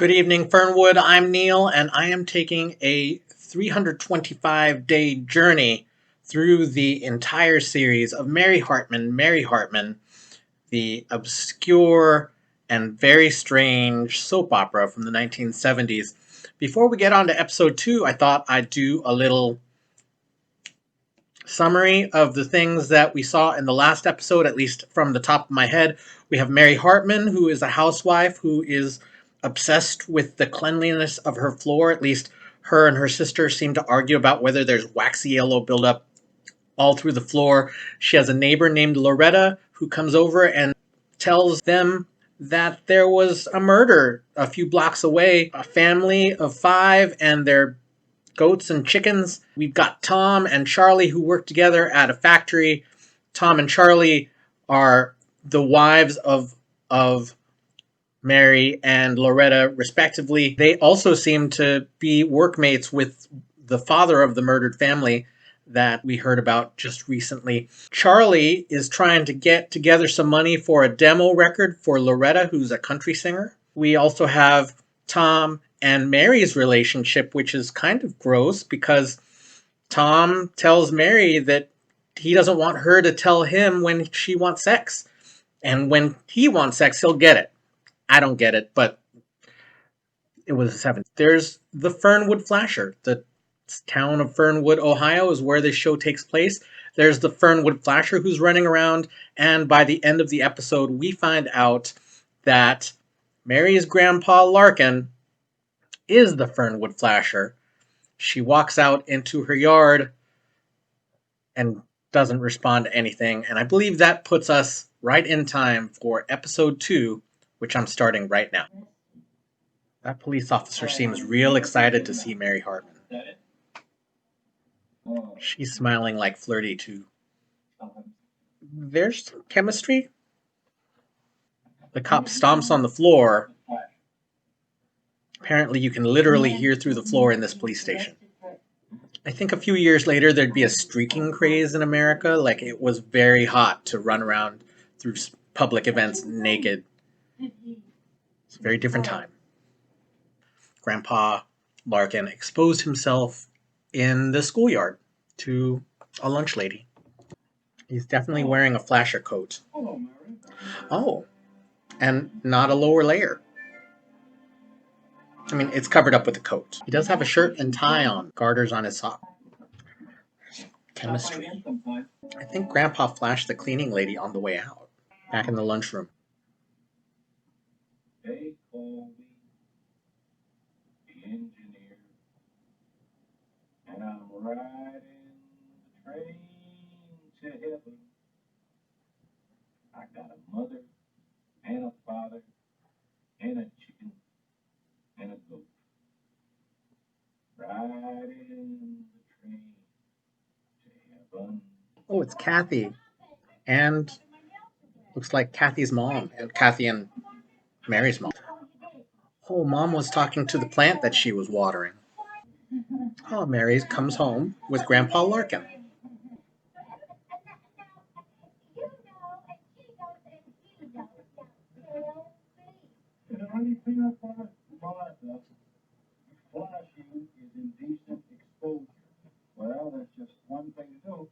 Good evening, Fernwood. I'm Neil, and I am taking a 325-day journey through the entire series of Mary Hartman, the obscure and very strange soap opera from the 1970s. Before we get on to episode 2, I thought I'd do a little summary of the things that we saw in the last episode, at least from the top of my head. We have Mary Hartman, who is a housewife who is obsessed with the cleanliness of her floor. At least her and her sister seem to argue about whether there's waxy yellow buildup all through the floor. She has a neighbor named Loretta who comes over and tells them that there was a murder a few blocks away. A family of 5 and their goats and chickens. We've got Tom and Charlie who work together at a factory. Tom and Charlie are the wives of Mary and Loretta, respectively. They also seem to be workmates with the father of the murdered family that we heard about just recently. Charlie is trying to get together some money for a demo record for Loretta, who's a country singer. We also have Tom and Mary's relationship, which is kind of gross because Tom tells Mary that he doesn't want her to tell him when she wants sex. And when he wants sex, he'll get it. I don't get it, but it was the 70s. There's the Fernwood Flasher. The town of Fernwood, Ohio is where this show takes place. There's the Fernwood Flasher who's running around, and by the end of the episode, we find out that Mary's grandpa Larkin is the Fernwood Flasher. She walks out into her yard and doesn't respond to anything, and I believe that puts us right in time for episode 2, which I'm starting right now. That police officer seems real excited to see Mary Hartman. She's smiling like flirty too. There's chemistry. The cop stomps on the floor. Apparently you can literally hear through the floor in this police station. I think a few years later there'd be a streaking craze in America. Like, it was very hot to run around through public events naked. It's a very different time. Grandpa Larkin exposed himself in the schoolyard to a lunch lady. He's definitely wearing a flasher coat. Oh, and not a lower layer. I mean, it's covered up with a coat. He does have a shirt and tie on, garters on his sock. Chemistry. I think Grandpa flashed the cleaning lady on the way out, back in the lunchroom. They call me the engineer, and I'm riding the train to heaven. I got a mother and a father and a chicken and a goat. Riding the train to heaven. Oh, it's Kathy. And looks like Kathy's mom, and Kathy and Mary's mom. Oh, Mom was talking to the plant that she was watering. Oh, Mary comes home with Grandpa Larkin. Honey peanut butter, Martha, flashing is indecent exposure. Well, that's just one thing to do.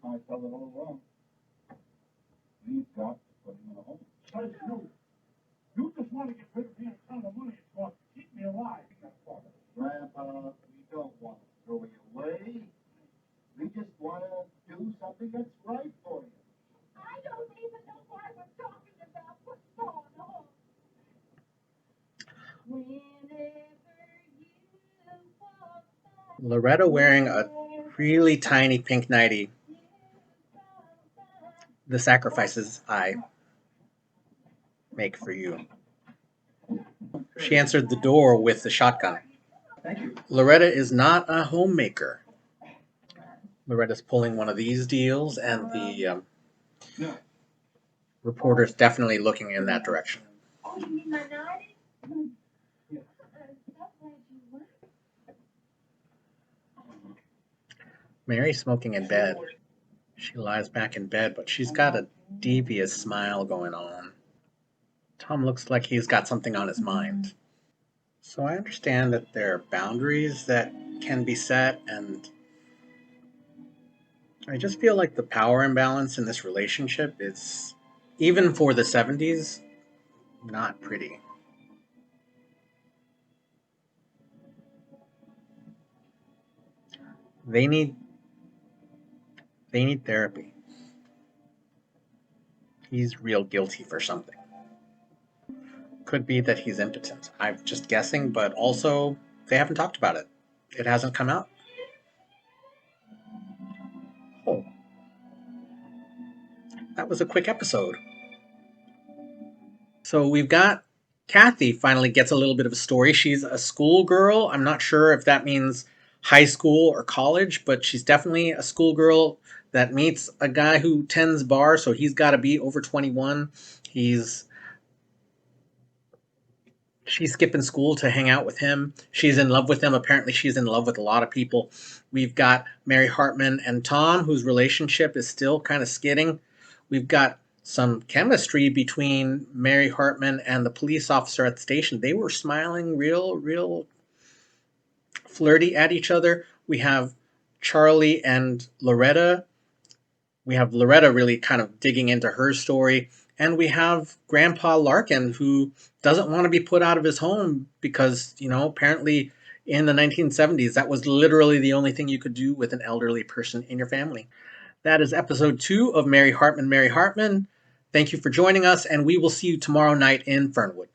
I tell it all wrong. We've got to put him in a home. But you just want to get rid of me and count the money it's cost to keep me alive. Grandpa, we don't want to throw you away. We just want to do something that's right for you. I don't even know why we're talking about what's going on. Whenever you walk by, Loretta wearing a really tiny pink nightie. The sacrifices I make for you. She answered the door with the shotgun. Loretta is not a homemaker. Loretta's pulling one of these deals, and the reporter's definitely looking in that direction. oh, you mean my nightie? I'm so glad you went. Mary's smoking in bed. She lies back in bed, but she's got a devious smile going on. Tom looks like he's got something on his mind. So I understand that there are boundaries that can be set, and I just feel like the power imbalance in this relationship is, even for the 70s, not pretty. They need they need therapy. He's real guilty for something. Could be that he's impotent. I'm just guessing, but also they haven't talked about it. It hasn't come out. Oh, that was a quick episode. So we've got Kathy finally gets a little bit of a story. She's a schoolgirl. I'm not sure if that means high school or college, but she's definitely a schoolgirl that meets a guy who tends bar, so he's got to be over 21. He's She's skipping school to hang out with him. She's in love with him. Apparently, she's in love with a lot of people. We've got Mary Hartman and Tom, whose relationship is still kind of skidding. We've got some chemistry between Mary Hartman and the police officer at the station. They were smiling real flirty at each other. We have Charlie and Loretta. We have Loretta really kind of digging into her story. And we have Grandpa Larkin, who doesn't want to be put out of his home because, apparently in the 1970s, that was literally the only thing you could do with an elderly person in your family. That is episode 2 of Mary Hartman, Mary Hartman. Thank you for joining us, and we will see you tomorrow night in Fernwood.